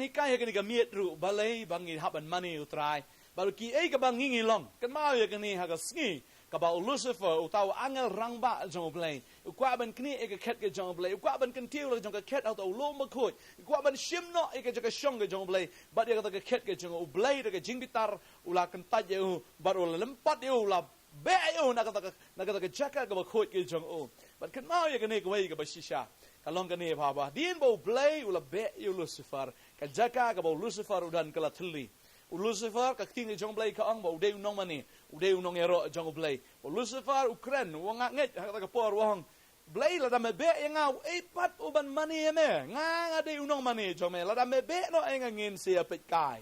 ni kai kan ni ka miet ru balei bangi haban mani utrai baru ki ei ka bangi long kan mau ya kan ni ha ka sngi ka ba Lucifer utau angel rangba jong Blei ukwa ban kni e ka khet ke jong Blei ukwa ban kan tiu la jong ka khet auto lo ma khoi ukwa ban shim no e ka ka shong ke jong Blei bat ya ka khet ke jong Blei de ka jing bitar ula kan ta je bar ula lempat eu la be eu na ka jaka ka ba khoi ke jong bat kan mau ya kan ni ka wei ka ba shisha kalong kan ni ba ba din bo Blei ula be eu Lucifer ka jaka ka ba Lucifer udan kala thli Lucifer ka king jong Blei ka ang ba udeu nong mani udeu nong ero jong Blei Lucifer ukren wanga nget ka por wang Blei la da me be ngau e pat uban mani me nga deu nong mani jong me la da me be no nga ngin sia pet kai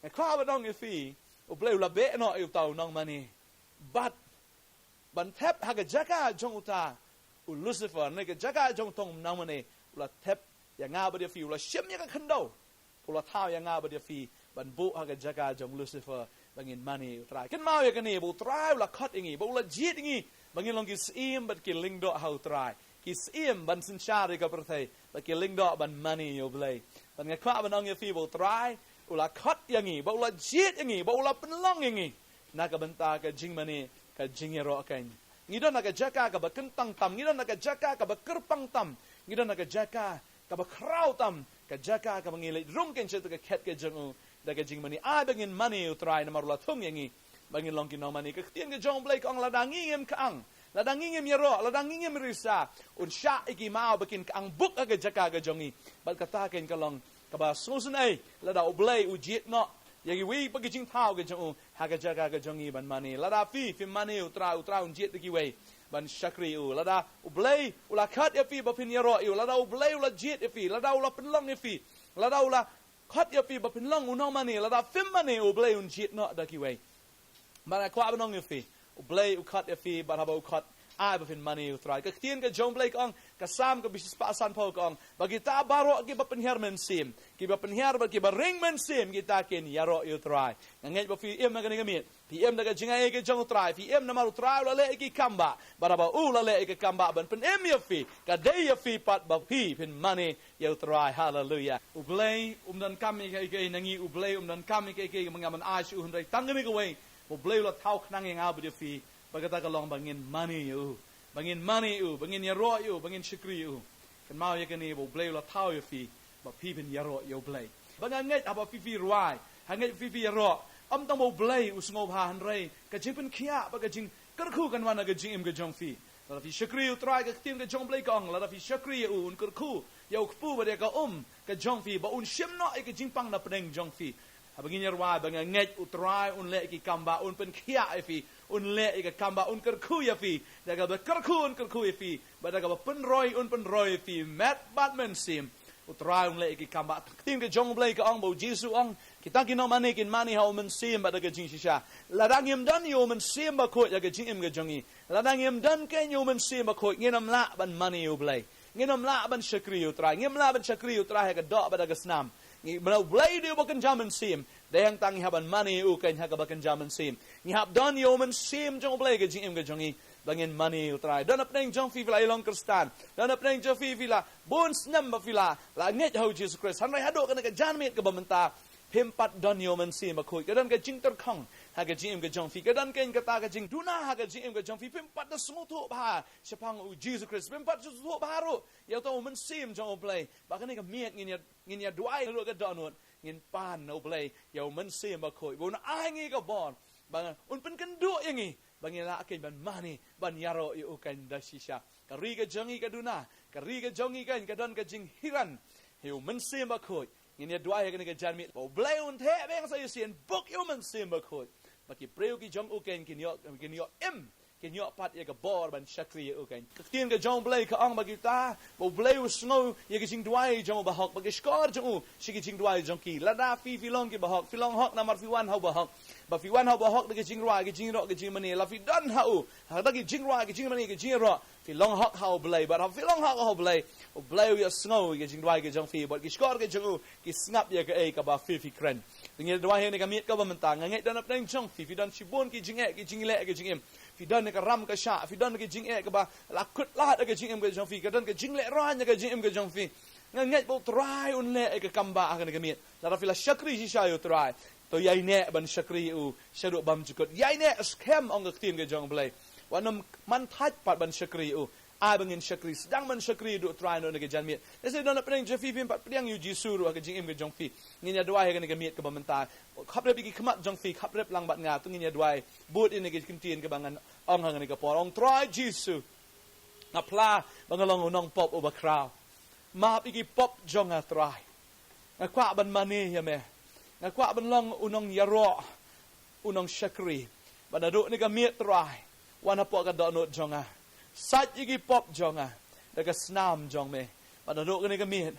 ka kha ba dong fi u Blei la be no u tau nong mani but ban thep ha ka jaka jong uta u Lucifer ne ka jaka jong tong nong mani la thep ya nga ba de fi la shim ya ka khando ula thao ya nga ba de fi ban bu ha ka jaka jong Lucifer bangin mani utrai kan mau ya kan ni bu trai la khat ingi bu la jit ingi bangin long ki sim bat ki ling do how trai ki sim ban sin shari ka perthai ba ki ling do ban mani yo Blei ban nga kha ban ong ya fi bu trai ula khat yangi bu la jit ingi bu la penlong ingi na ka banta ka jing mani ka jing ya ro kan ngi do na ka jaka ka ba kentang tam ngi do na ka jaka ka ba kerpang tam ngi do na ka jaka ka ba krau tam ka jaka ka bangile rum ken chet ka khet ke jong daga jing mani bangin mani utrai na marula thung yangi bangin long ki no mani ka tien ke jong Blei kong la dangingem ka ang la dangingem yaro la dangingem risa un sha iki mau bakin ka ang buk aga jaka ga jongi bal kata ken ka long ka ba sosun ai la da Blei u jit no yagi wi pagi jing thau ga jong ha ga jaka ga jongi ban mani la da fi mani utrai un jit ki wei ban shakri u la da Blei ula khat ya fi ba pin yaro u la da Blei ula jit fi la da ula penlong fi la da ula khat ya fi ba pin long u no mani la da fim mani u Blei un jit no da ki wei mana kwa ba nong fi u Blei u khat ya fi ba ha ba u khat ai ba pin mani u trai ka tien ka jong Blei kong ka sam ka bis pa san po kong ba kita baro ki ba pin her men sim ki ba pin her ba ki ba ring men sim kita ken yaro u trai ngai ba fi em na ka ni ka mi fi em na ka jinga e ke jong trai fi em na ma u trai la le ki kamba ba ba u la le ki kamba ban pin em ya fi ka dei ya fi pat ba fi pin mani you try hallelujah u Blei dan kami ke nangi u Blei dan kami ke mengaman ai su hundai tangani ke wei u Blei la thau knang yang abu de fi bagata ka long bangin money u bangin yaro u bangin shikri u kan mau ya kani u Blei la thau ya fi ba fi pin yaro you Blei bangan ngai aba fi ruai hangai fi yaro am tang u Blei u sngo ha han rei ka jing pin khia ba ka jing kar khu kan wana ka jing im ka jong fi la fi shikri u try ka tim ka jong Blei kong la fi shikri u un kar khu yau kpu ba de ka ka jong fi ba un shim no e ka jing pang na pneng jong fi ha bangin yarwa bang nget u try un le ki kamba un pen khia e fi un le e ka kamba un kar khu ya fi da ka ba kar khu e fi ba da ka ba pen roi fi mat batman sim u try un le ki kamba tim ka jong Blei ka ong bo Jesu ong kita ki no mani kin mani ha men sim ba da ka jing shisha la dang yem dan yo men sim ba ko ya ka jing im ka jongi la dang yem dan ken yo men sim ba ko ngenam la ban mani u Blei nginom la ban shakri utrai ngim la ban shakri utrai ka do ba da snam ngi blau Blei de ba kan jaman sim de hang tang haban mani u kan ha ka ba kan jaman sim ngi hab don yo man sim jong Blei ga jing im ga jongi bangin mani utrai don apneng jong fi vila long kristan don apneng jong fi vila bon snam ba vila la nget ho Jesus Christ han rai hado kan ka janmit ka ba menta phim pat don yo man sim ba khoi ka don ka jing tar khong ha ka jing im ga jong fi ka don ken ka ta ka jing duna ha ka jing im ga jong fi phim pat da smu tho ba shapang u Jesus Christ phim pat su tho ba ro ya to man sim jong Blei ba ka ni ka miet ngin ya duai lo ka don won ngin pan no Blei ya man sim ba khoi bo na ai ngi ka bon ba un pen kan do yangi bangila akin ban mani ban yaro yu kan da shisha ka ri ka jongi ka duna ka ri ka jongi kan ka don ka jing hiran hiu man sim ba khoi ngin ya duai ka ni ka janmi bo Blei un the beng sa yu sien bok yu man sim ba khoi ba ki preu ki jong u ken kin yo em kin yo pat ye ka bor ban shakri u ken ka tien ka jong Blei ka ong ba ki ta bo Blei u snow ye ka jing duai jong ba hok ba ki skor jong u shi ki jing duai jong ki la da fi long ki ba hok fi long hok na mar fi wan ho ba hok ba fi wan ho ba hok de jing roi ge jing ro ge jing mani la fi dan ha u ha da ge jing roi ge jing mani ge jing ro fi long hok ha Blei ba fi long hok ho Blei o Blei u snow ge jing roi ge jong fi ba ki skor ge jong u ki snap ye ka e ka ba fi kren ngel doi he ne ka miet ka ba mentang ngai dan ap dang jong fi dan shibon ki jing e ge jing le ge jing em fi dan ne ka ram ka sha fi dan ge jing e ka ba la kut la ge jing em ge jong fi ka dan ge jing le ro nya ge jing em ge jong fi nganget bo try unle ke kamba akan kemit la fila syakri shisha yo try to yai ne ban syakri u syadu bam jukut yai ne scam ong tin ke jong blai wanam man thaj pat ban syakri u ai bangin syakri sedang man syakri du try no ke janmit dese don pedang jefi pim pat pedang yu jisu ru ke jing im ke jong fi nginya dua ke kemit ke bamenta khaprep ki khamat jong fi khaprep lang bat nga tu nginya dua bot in ke kintin ke bangan ong hang ke por ong try jisu ngapla bangalong unong pop over crowd ma pigi pop jong atrai ngakwa ban mani ya me ngakwa ban long unong yaro unong syakri badadu ni kamiet trai wana po ka donot jonga sat igi pop jonga daga snam jong me badadu ni kamiet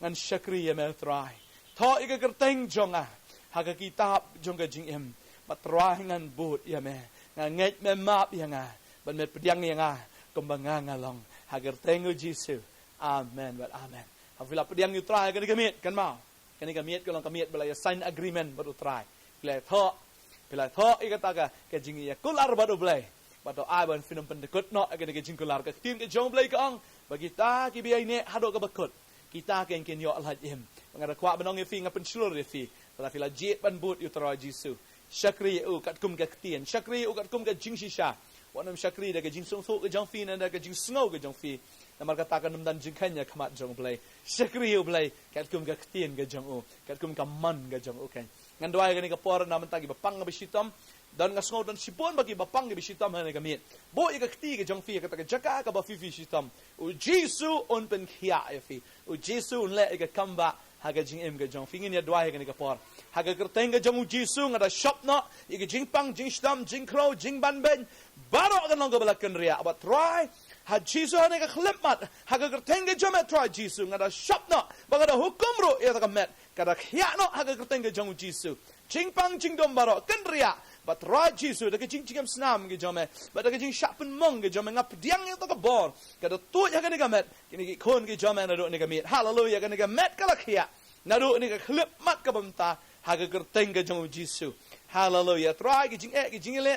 ngan syakri ya me trai tho igi kerteng jonga haga kitab jonga jing em matrai ngan but ya me nganget me map ya nga ban me pediang ya nga kembangan ngalong hagar tengu jisu amen but amen hafila pediang you try kan kamiet kan mau kan kamiet kalau kamiet belaya sign agreement baru try bila tho ikataga ke jingi ya kular baru belai bato ai ban film pendekut no ke jing kular ke tim ke jong belai kang bagi ta ki biai ne hado ke bakut kita ken yo alhajim ngara kwa benong fi ngapen slur fi bila fila jet ban but you try jisu syakri u kat kum ke tien syakri u kat kum ke jing shisha wanam syakri da ke jing sung ke jong fi na da ke jing snow ke jong fi namar katakan nam jing kanya khamat jong blai syakri u blai kat kum ke tien ke jong u kat kum ka man ke jong u kan ngan doai ke ni ka por na mentagi bapang be sitam dan ngasngau dan sipon bagi bapang be sitam ha ke mit bo i ke ti ke jong fi kata ke jaka ka ba fi sitam u jisu on pen khia e fi u jisu le ke kamba haga jing em ke jong fi ngin ya doai ke ni ka por haga kerteng ke jong u jisu ngada shop no i ke jing pang jing stam jing crow jing ban ben baro kan long ke balakan ria but try ha jisu ne ka khlemat haga kerteng ke jong try jisu ngada shop no bagada hukum ro ya ta met kada khia no haga kerteng ke jong u jisu jing pang jing dom baro kan ria but try jisu da ke jing jing snam ke jong but da ke jing shapen mong ke jong ngap diang ya ta ka bor kada tu ya kan ke met kini ki kon ke jong na do ne ke mit hallelujah kan ke met kala khia na do ne ka khlemat ka bamta haga kerteng ke jong u jisu hallelujah try ke jing le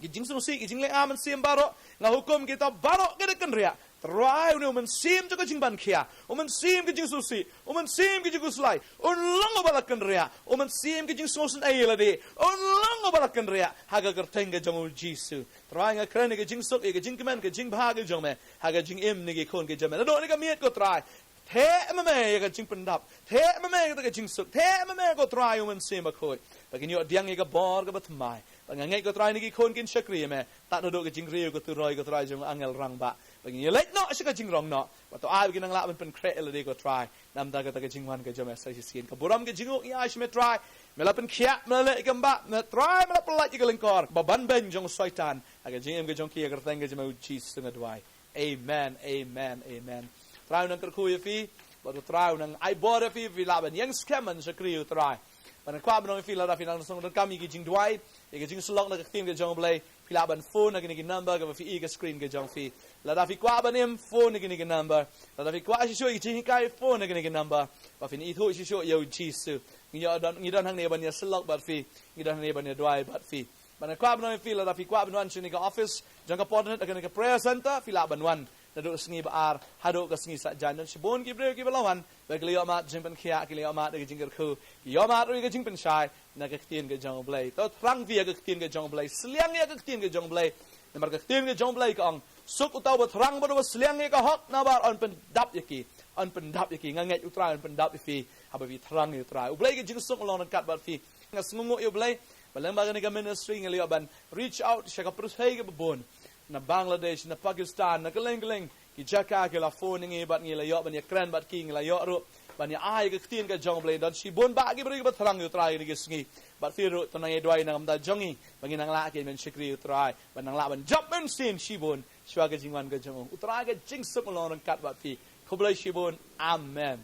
ki jing sung si ki jing le aman sim baro nga hukum kita baro ke kan ria try umen sim jo ke jing ban khia umen sim ke jing su si umen sim ke jing slai un long balakan ria umen sim ke jing sosun ai la de un long balakan ria haga kerteng ke jong jisu try nga kren ke jing suk ke jing kemen ke jing bha ke jong me haga jing em ni ke kon ke jame do ni ka miet ko try the me ke jing pendap the me ke jing suk the me ko try umen sim ko bagi ni diang ke bor ke batmai bangangai ko try ni ki kon kin syakri me tak do ke jing riu ko tu roi ko try jong angel rang ba bagi ni let no syaka jing rong no bato ai bagi nang la ben pen kre le de ko try nam da ka jing wan ke jome sai skin ka buram ke jingu ya shme try me la pen khia me le ke mba me try me la pelat ke lengkor ba ban ben jong syaitan aga jing em ke jong ki agar tang ke jome uji sunga dwai amen try nang ku ye fi bato try nang ai bor fi la ben yang scaman syakri u try ban kwa ben fi la da fi nang song dan kami ki jing dwai ke jing slok na ke tin ke jong blai pila ban phone na ke number ke fi ke screen ke jong fi la da fi kwa ban em phone ke number la da fi kwa shi sho i jing kai phone na ke number ba fi ni thu shi sho yo jisu ni don hang ne ban ya slok ba fi ni don ne ban ya dwai ba fi ban kwa ban fi la da fi kwa ban wan shi ke office jong ka Potternet ke prayer center pila ban wan na do sngi ba hado ka sngi sa jan si bon ki bre ki balawan ba ke yo ma jing ban khia ke yo ma de jing khu yo ma ru ke jing ban sai na ke tin ke jong blai to rang via ke tin ke jong blai sliang ya ke tin ke jong blai na mar ke tin ke jong blai ka ong suk utaw ba rang ba do sliang ya ka hok na bar on pen dap yaki nganget utrai on pen dap fi haba vi rang utrai u blai ke jing suk long kat ba fi ngasngungu yo blai balang ba ke ministry ngali ban reach out shaka prus hey ke bon na Bangladesh na Pakistan na keleng ki jaka ke la phone ngi bat ngi la yo ban ya kran bat ki ngi la yo ru ban ya ai ke tin ke jong blai dan si bon ba ki bri ba thrang yu trai ni ke sngi bat fi ru to na ye dwai na da jongi bangin nang la ke men shikri yu trai ban nang la ban job men sin si bon shwa ke jingwan ke jong utrai ke jing suk long kat bat fi khoblai si bon amen